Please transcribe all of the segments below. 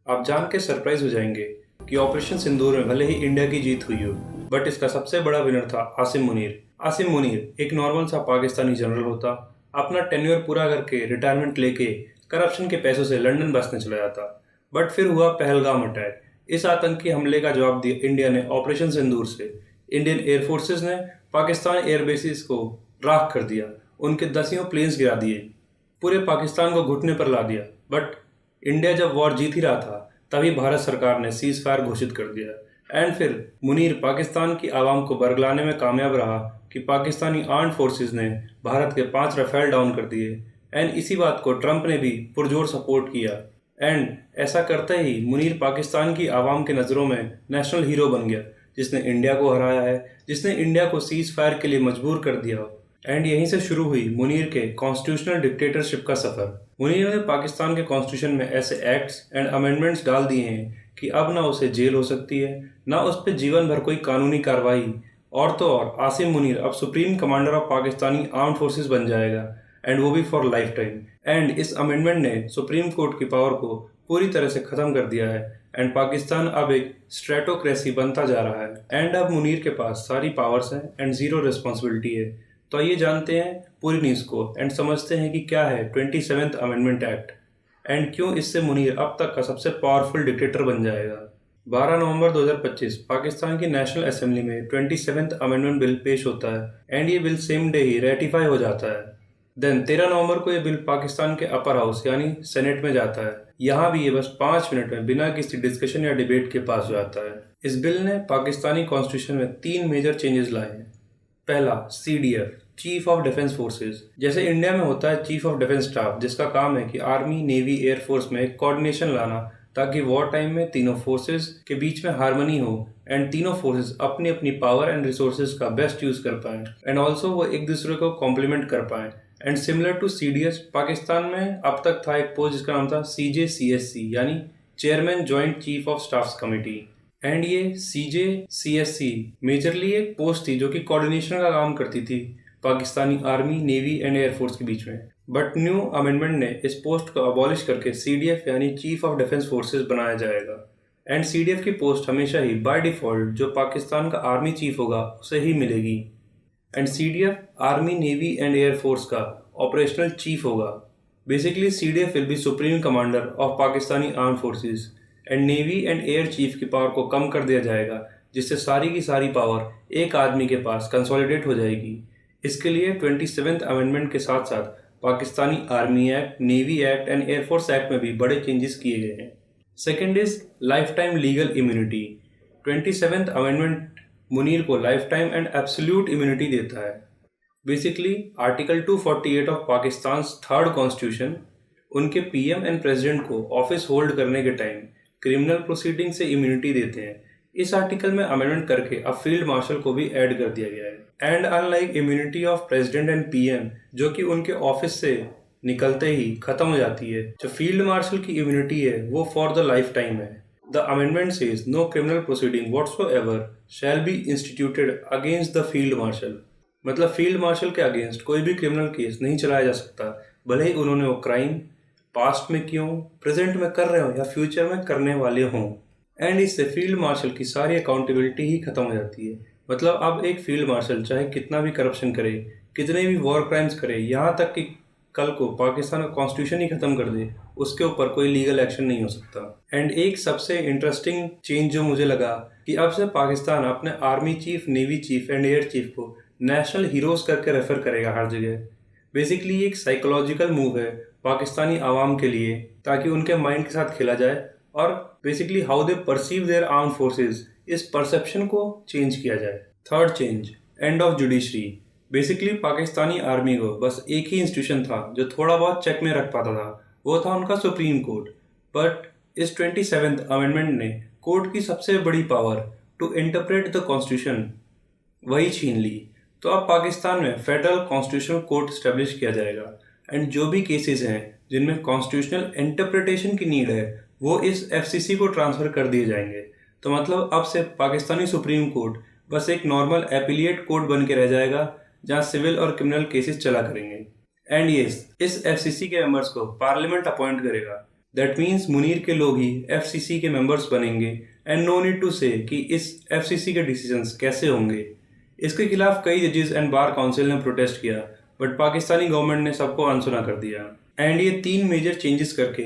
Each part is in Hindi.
आप जान के सरप्राइज हो जाएंगे कि ऑपरेशन सिंदूर में भले ही इंडिया की जीत हुई हो, बट इसका सबसे बड़ा विनर था आसिम मुनीर। आसिम मुनीर एक नॉर्मल सा पाकिस्तानी जनरल होता, अपना टेन्योर पूरा करके रिटायरमेंट लेके करप्शन के पैसों से लंदन बसने चला जाता। बट फिर हुआ पहलगाम अटैक। इस आतंकी हमले का जवाब दिया इंडिया ने ऑपरेशन सिंदूर से। इंडियन एयरफोर्सेस ने पाकिस्तान एयरबेसिस को राख कर दिया, उनके दसियों प्लेन्स गिरा दिए, पूरे पाकिस्तान को घुटने पर ला दिया। बट इंडिया जब वॉर जीत ही रहा था, तभी भारत सरकार ने सीज फायर घोषित कर दिया। एंड फिर मुनीर पाकिस्तान की आवाम को बरगलाने में कामयाब रहा कि पाकिस्तानी आर्म्ड फोर्सेस ने भारत के 5 राफेल डाउन कर दिए। एंड इसी बात को ट्रंप ने भी पुरजोर सपोर्ट किया। एंड ऐसा करते ही मुनीर पाकिस्तान की आवाम के नज़रों में नेशनल हीरो बन गया, जिसने इंडिया को हराया है, जिसने इंडिया को सीज फायर के लिए मजबूर कर दिया। एंड यहीं से शुरू हुई मुनीर के कॉन्स्टिट्यूशनल डिक्टेटरशिप का सफ़र। मुनीर ने पाकिस्तान के कॉन्स्टिट्यूशन में ऐसे एक्ट्स एंड अमेंडमेंट्स डाल दिए हैं कि अब ना उसे जेल हो सकती है, ना उस पर जीवन भर कोई कानूनी कार्रवाई। और तो और आसिम मुनीर अब supreme commander of Pakistani armed forces बन जाएगा, एंड वो भी फॉर लाइफ टाइम। एंड इस अमेंडमेंट ने सुप्रीम कोर्ट की पावर को पूरी तरह से ख़त्म कर दिया है, एंड पाकिस्तान अब एक स्ट्रेटोक्रेसी बनता जा रहा है। एंड अब मुनीर के पास सारी पावर्स हैं एंड ज़ीरो रिस्पॉन्सिबिलिटी है। तो आइए जानते हैं पूरी न्यूज़ को एंड समझते हैं कि क्या है 27th अमेंडमेंट एक्ट, एंड क्यों इससे मुनीर अब तक का सबसे पावरफुल डिक्टेटर बन जाएगा। 12 नवंबर 2025 पाकिस्तान की नेशनल असेंबली में 27th अमेंडमेंट बिल पेश होता है, एंड ये बिल सेम डे ही रेटिफाई हो जाता है। देन 13 नवंबर को ये बिल पाकिस्तान के अपर हाउस यानी सेनेट में जाता है। यहाँ भी ये बस 5 मिनट में बिना किसी डिस्कशन या डिबेट के पास हो जाता है। इस बिल ने पाकिस्तानी कॉन्स्टिट्यूशन में 3 मेजर चेंजेस लाए हैं। पहला, CDF chief of defence forces. जैसे इंडिया में होता है चीफ ऑफ डिफेंस स्टाफ, जिसका काम है कि आर्मी, नेवी, एयरफोर्स में कोऑर्डिनेशन लाना, ताकि वॉर टाइम में तीनों फोर्सेस के बीच में हार्मनी हो एंड तीनों फोर्सेस अपनी अपनी पावर एंड रिसोर्सेज का बेस्ट यूज कर पाएं, एंड ऑल्सो वो एक दूसरे को कॉम्प्लीमेंट कर पाएं। And similar to CDS, Pakistan में अब तक था एक पोस्ट जिसका नाम था CJCSC यानी chairman joint chief of staffs committee. And ये CJCSC मेजरली एक पोस्ट थी जो कि कोऑर्डिनेशन का काम करती थी Pakistani army, navy and air force के बीच में। बट न्यू अमेंडमेंट ने इस पोस्ट को अबॉलिश करके CDF यानी चीफ ऑफ डिफेंस फोर्सेस बनाया जाएगा। एंड CDF की पोस्ट हमेशा ही बाय डिफ़ॉल्ट जो पाकिस्तान का आर्मी चीफ होगा उसे ही मिलेगी। And CDF army, navy and air force का ऑपरेशनल चीफ होगा। Basically CDF will be supreme commander of Pakistani arm forces, and navy and air chief की पावर को कम कर दिया जाएगा, जिससे सारी की सारी पावर एक आदमी के पास कंसोलिडेट हो जाएगी। इसके लिए 27th अमेंडमेंट के साथ साथ Pakistani army act, navy act and air force act में भी बड़े चेंजेस किए गए हैं। Second is life time legal immunity. 27th amendment Munir को life time and absolute immunity देता है। Basically article 248 of Pakistan third constitution उनके PM एंड प्रेसिडेंट को ऑफिस होल्ड करने के टाइम क्रिमिनल प्रोसीडिंग से इम्यूनिटी देते हैं। इस आर्टिकल में अमेंडमेंट करके अब फील्ड मार्शल को भी ऐड कर दिया गया है। And unlike immunity of president and PM जो कि उनके ऑफिस से निकलते ही खत्म हो जाती है, जो फील्ड मार्शल की इम्यूनिटी है वो फॉर द लाइफ टाइम है। The amendment says no criminal proceeding whatsoever shall be instituted against the field marshal. मतलब फील्ड मार्शल के अगेंस्ट कोई भी क्रिमिनल केस नहीं चलाया जा सकता, भले ही उन्होंने वो क्राइम पास्ट में किए हों, प्रेजेंट में कर रहे हो या फ्यूचर में करने वाले हों। एंड इससे फील्ड मार्शल की सारी अकाउंटेबिलिटी ही खत्म हो जाती है। मतलब अब एक फील्ड मार्शल चाहे कितना भी करप्शन करे, कितने भी वॉर क्राइम्स करे, यहाँ तक कि कल को पाकिस्तान का कॉन्स्टिट्यूशन ही खत्म कर दे, उसके ऊपर कोई लीगल एक्शन नहीं हो सकता। एंड एक सबसे इंटरेस्टिंग चेंज जो मुझे लगा कि अब से पाकिस्तान अपने army chief, navy cheap and air chief को नेशनल हीरोज करके रेफर करेगा हर जगह। बेसिकली एक साइकोलॉजिकल मूव है पाकिस्तानी आवाम के लिए, ताकि उनके माइंड के साथ खेला जाए और basically how they perceive their arm forces, इस परसेप्शन को चेंज किया जाए। Third change, end of judiciary. Basically Pakistani army को बस एक ही इंस्टीट्यूशन था जो थोड़ा बहुत चेक में रख पाता था, वो था उनका सुप्रीम कोर्ट। बट इस 27th अमेंडमेंट ने कोर्ट की सबसे बड़ी power to interpret the constitution वही छीन ली। तो अब पाकिस्तान में फेडरल कॉन्स्टिट्यूशनल कोर्ट स्टैब्लिश किया जाएगा, एंड जो भी केसेस हैं जिनमें कॉन्स्टिट्यूशनल इंटरप्रिटेशन की नीड है वो इस FCC को ट्रांसफ़र कर दिए जाएंगे। तो मतलब अब से पाकिस्तानी सुप्रीम कोर्ट बस एक नॉर्मल एपिलिएट कोर्ट बन के रह जाएगा जहां सिविल और क्रिमिनल केसेस चला करेंगे। एंड इस FCC के मेंबर्स को पार्लियामेंट अपॉइंट करेगा। दैट मीन्स मुनीर के लोग ही एफसीसी के मेंबर्स बनेंगे एंड नो नीड टू से कि इस एफसीसी के डिसीजंस कैसे होंगे। इसके खिलाफ कई जजेस एंड बार काउंसिल ने प्रोटेस्ट किया, बट पाकिस्तानी गवर्नमेंट ने सबको अनसुना कर दिया। एंड ये 3 मेजर चेंजेस करके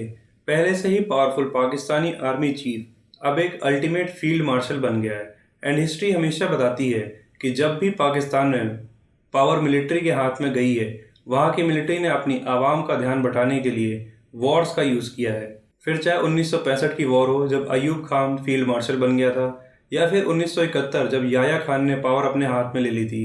पहले से ही पावरफुल पाकिस्तानी आर्मी चीफ अब एक अल्टीमेट फील्ड मार्शल बन गया है। एंड हिस्ट्री हमेशा बताती है कि जब भी पाकिस्तान में पावर मिलिट्री के हाथ में गई है, वहाँ की मिलिट्री ने अपनी आवाम का ध्यान बटाने के लिए वॉर्स का यूज़ किया है। फिर चाहे 1965 की वॉर हो जब अयूब खान फील्ड मार्शल बन गया था, या फिर 1971 जब याया खान ने पावर अपने हाथ में ले ली थी,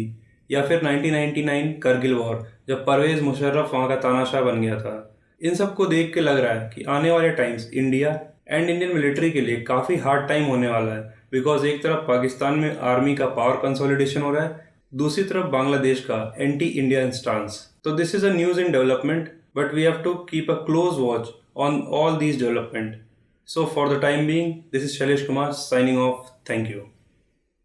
या फिर 1999 करगिल वॉर जब परवेज़ मुशर्रफ वहाँ का तानाशाह बन गया था। इन सब को देख के लग रहा है कि आने वाले times India and Indian military के लिए काफ़ी हार्ड टाइम होने वाला है, बिकॉज एक तरफ पाकिस्तान में आर्मी का पावर कंसोलिडेशन हो रहा है, दूसरी तरफ बांग्लादेश का एंटी इंडियन स्टांस। तो this is a news in development, but we have to keep a close watch on all these development. So for the time being, this is Shailesh Kumar signing off. Thank you.